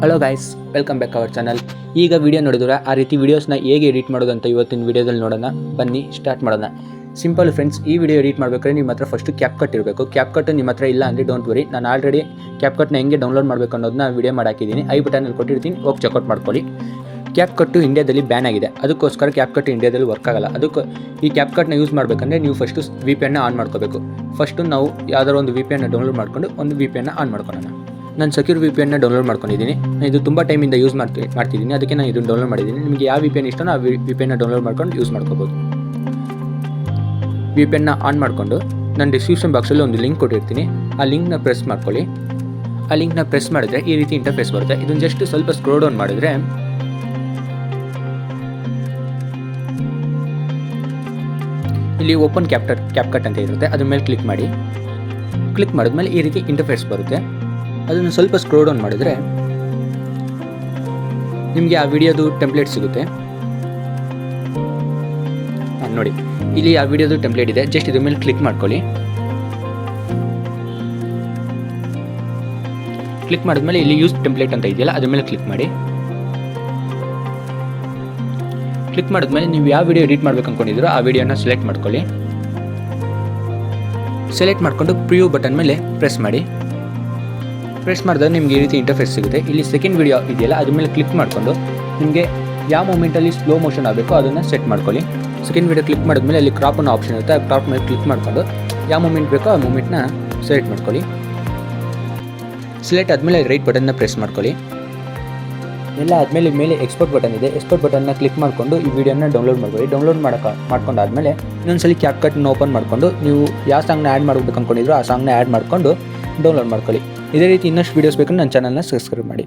Hello guys, welcome back our channel. ಈಗ video ನೋಡಿದ್ರೆ ಆ ರೀತಿ ವೀಡಿಯೋಸ್ನ ಹೇಗೆ ಎಡಿಟ್ ಮಾಡೋದು ಅಂತ ಇವತ್ತಿನ ವಿಡಿಯೋದಲ್ಲಿ ನೋಡೋಣ. ಬನ್ನಿ ಸ್ಟಾರ್ಟ್ ಮಾಡೋಣ. ಸಿಂಪಲ್ ಫ್ರೆಂಡ್ಸ್, ಈ ವಿಡಿಯೋ ಎಡಿಟ್ ಮಾಡಬೇಕಾದ್ರೆ ನಿಮ್ಮ ಹತ್ರ ಫಸ್ಟ್ ಕ್ಯಾಪ್ಕಟ್ ಇರಬೇಕು. ಕ್ಯಾಪ್ಕಟ್ ನಿಮ್ಮ ಹತ್ರ ಇಲ್ಲ ಅಂದರೆ ಡೋಂಟ್ ವರಿ, ನಾನು ಆಲ್ರೆಡಿ ಕ್ಯಾಪ್ಕಟ್ನ ಹೆಂಗೆ ಡೌನ್ಲೋಡ್ ಮಾಡಬೇಕು ಅನ್ನೋದನ್ನ ವಿಡಿಯೋ ಮಾಡಾಕಿದ್ದೀನಿ. ಐ ಬಟನಲ್ಲಿ ಕೊಟ್ಟಿರ್ತೀನಿ, ಹೋಗಿ ಚೆಕ್ಔಟ್ ಮಾಡ್ಕೊಳ್ಳಿ. ಕ್ಯಾಪ್ಕಟ್ಟು ಇಂಡಿಯಾದಲ್ಲಿ ಬ್ಯಾನ್ ಆಗಿದೆ, ಅದಕ್ಕೋಸ್ಕರ ಕ್ಯಾಪ್ಕಟ್ ಇಂಡಿಯಾದಲ್ಲಿ ವರ್ಕ್ ಆಗಲ್ಲ. ಅದಕ್ಕೆ ಈ ಕ್ಯಾಪ್ಕಟ್ನ ಯೂಸ್ ಮಾಡಬೇಕಂದ್ರೆ ನೀವು ಫಸ್ಟು VPN ಆನ್ ಮಾಡ್ಕೋಬೇಕು. ಫಸ್ಟು ನಾವು ಯಾವ್ದಾದ್ರು ಒಂದು VPN ಡೌನ್ಲೋಡ್ ಮಾಡ್ಕೊಂಡು ಒಂದು VPN ಆನ್ ಮಾಡ್ಕೊಳ್ಳೋಣ. ನಾನು ಸೆಕ್ಯೂರ್ VPN ಡೌನ್ಲೋಡ್ ಮಾಡ್ಕೊಂಡಿದ್ದೀನಿ. ಇದು ತುಂಬ ಟೈಮಿಂದ ಯೂಸ್ ಮಾಡ್ತಿದ್ದೀನಿ, ಅದಕ್ಕೆ ನಾನು ಇದನ್ನು ಡೌನ್ಲೋಡ್ ಮಾಡಿದ್ದೀನಿ. ನಿಮಗೆ ಯಾವ VPN ಇಷ್ಟನೋ ಆ VPN ಡೌನ್ಲೋಡ್ ಮಾಡ್ಕೊಂಡು ಯೂಸ್ ಮಾಡ್ಕೋಬೋದು. VPN ಆನ್ ಮಾಡಿಕೊಂಡು ನಾನು ಡಿಸ್ಕ್ರಿಪ್ಷನ್ ಬಾಕ್ಸಲ್ಲಿ ಒಂದು ಲಿಂಕ್ ಕೊಟ್ಟಿರ್ತೀನಿ, ಆ ಲಿಂಕ್ನ ಪ್ರೆಸ್ ಮಾಡ್ಕೊಳ್ಳಿ. ಆ ಲಿಂಕ್ನ ಪ್ರೆಸ್ ಮಾಡಿದ್ರೆ ಈ ರೀತಿ ಇಂಟರ್ಫೇಸ್ ಬರುತ್ತೆ. ಇದನ್ನು ಜಸ್ಟ್ ಸ್ವಲ್ಪ ಸ್ಕ್ರೋಲ್ ಡೌನ್ ಮಾಡಿದರೆ ಇಲ್ಲಿ ಓಪನ್ ಕ್ಯಾಪ್ಕಟ್ ಅಂತ ಇರುತ್ತೆ, ಅದ್ರ ಮೇಲೆ ಕ್ಲಿಕ್ ಮಾಡಿ. ಕ್ಲಿಕ್ ಮಾಡಿದ್ಮೇಲೆ ಈ ರೀತಿ ಇಂಟರ್ಫೇಸ್ ಬರುತ್ತೆ. ಅದನ್ನು ಸ್ವಲ್ಪ ಸ್ಕ್ರೋಲ್ ಡೌನ್ ಮಾಡಿದರೆ ನಿಮಗೆ ಆ ವಿಡಿಯೋದು ಟೆಂಪ್ಲೇಟ್ ಸಿಗುತ್ತೆ. ನೋಡಿ, ಇಲ್ಲಿ ಆ ವಿಡಿಯೋದು ಟೆಂಪ್ಲೇಟ್ ಇದೆ. ಜಸ್ಟ್ ಇದ್ರ ಮೇಲೆ ಕ್ಲಿಕ್ ಮಾಡ್ಕೊಳ್ಳಿ. ಕ್ಲಿಕ್ ಮಾಡಿದ್ಮೇಲೆ ಇಲ್ಲಿ ಯೂಸ್ ಟೆಂಪ್ಲೇಟ್ ಅಂತ ಇದೆಯಲ್ಲ, ಅದ್ರ ಮೇಲೆ ಕ್ಲಿಕ್ ಮಾಡಿ. ಕ್ಲಿಕ್ ಮಾಡಿದ್ಮೇಲೆ ನೀವು ಯಾವ ವಿಡಿಯೋ ಎಡಿಟ್ ಮಾಡ್ಬೇಕು ಅಂದ್ಕೊಂಡಿದ್ದೀರೋ ಆ ವಿಡಿಯೋನ ಸೆಲೆಕ್ಟ್ ಮಾಡ್ಕೊಳ್ಳಿ. ಸೆಲೆಕ್ಟ್ ಮಾಡಿಕೊಂಡು ಪ್ರಿವ್ಯೂ ಬಟನ್ ಮೇಲೆ ಪ್ರೆಸ್ ಮಾಡಿ. ಪ್ರೆಸ್ ಮಾಡಿದ್ರೆ ನಿಮಗೆ ಈ ರೀತಿ ಇಂಟರ್ಫೇಸ್ ಸಿಗುತ್ತೆ. ಇಲ್ಲಿ ಸೆಕೆಂಡ್ ವಿಡಿಯೋ ಇದೆಯಲ್ಲ, ಅದ್ರ ಮೇಲೆ ಕ್ಲಿಕ್ ಮಾಡಿಕೊಂಡು ನಿಮಗೆ ಯಾವ ಮೂಮೆಂಟಲ್ಲಿ ಸ್ಲೋ ಮೋಷನ್ ಆಗಬೇಕೋ ಅದನ್ನು ಸೆಟ್ ಮಾಡ್ಕೊಳ್ಳಿ. ಸೆಕೆಂಡ್ ವಿಡಿಯೋ ಕ್ಲಿಕ್ ಮಾಡಿದ್ಮೇಲೆ ಅಲ್ಲಿ ಕ್ರಾಪ್ ಅನ್ನೋ ಆಪ್ಷನ್ ಇರುತ್ತೆ, ಆ ಕ್ರಾಪ್ ಮೇಲೆ ಕ್ಲಿಕ್ ಮಾಡಿಕೊಂಡು ಯಾವ ಮೂಮೆಂಟ್ ಬೇಕೋ ಆ ಮೂಮೆಂಟ್ನ ಸೆಲೆಕ್ಟ್ ಮಾಡ್ಕೊಳ್ಳಿ. ಸೆಲೆಕ್ಟ್ ಆದಮೇಲೆ ರೈಟ್ ಬಟನ್ನ ಪ್ರೆಸ್ ಮಾಡ್ಕೊಳ್ಳಿ. ಎಲ್ಲ ಆದಮೇಲೆ ಮೇಲೆ ಎಕ್ಸ್ಪೋರ್ಟ್ ಬಟನ್ ಇದೆ, ಎಕ್ಸ್ಪೋರ್ಟ್ ಬಟನ್ನ ಕ್ಲಿಕ್ ಮಾಡಿಕೊಂಡು ಈ ವಿಡಿಯೋನ ಡೌನ್ಲೋಡ್ ಮಾಡ್ಕೊಳ್ಳಿ. ಡೌನ್ಲೋಡ್ ಮಾಡ್ಕೊಂಡಾದ್ಮೇಲೆ ಇನ್ನೊಂದ್ಸಲಿ ಕ್ಯಾಪ್ಕಟ್ನ ಓಪನ್ ಮಾಡಿಕೊಂಡು ನೀವು ಯಾವ ಸಾಂಗ್ನ ಆ್ಯಡ್ ಮಾಡಬೇಕು ಅಂದ್ಕೊಂಡಿದ್ರು ಆ ಸಾಂಗ್ನ ಆ್ಯಡ್ ಮಾಡಿಕೊಂಡು ಡೌನ್ಲೋಡ್ ಮಾಡ್ಕೊಳ್ಳಿ. ಇದೇ ರೀತಿ ಇನ್ನಷ್ಟು ವೀಡಿಯೋಸ್ ಬೇಕಂದ್ರೆ ನನ್ನ ಚಾನಲ್ನ ಸಬ್ಸ್ಕ್ರೈಬ್ ಮಾಡಿ.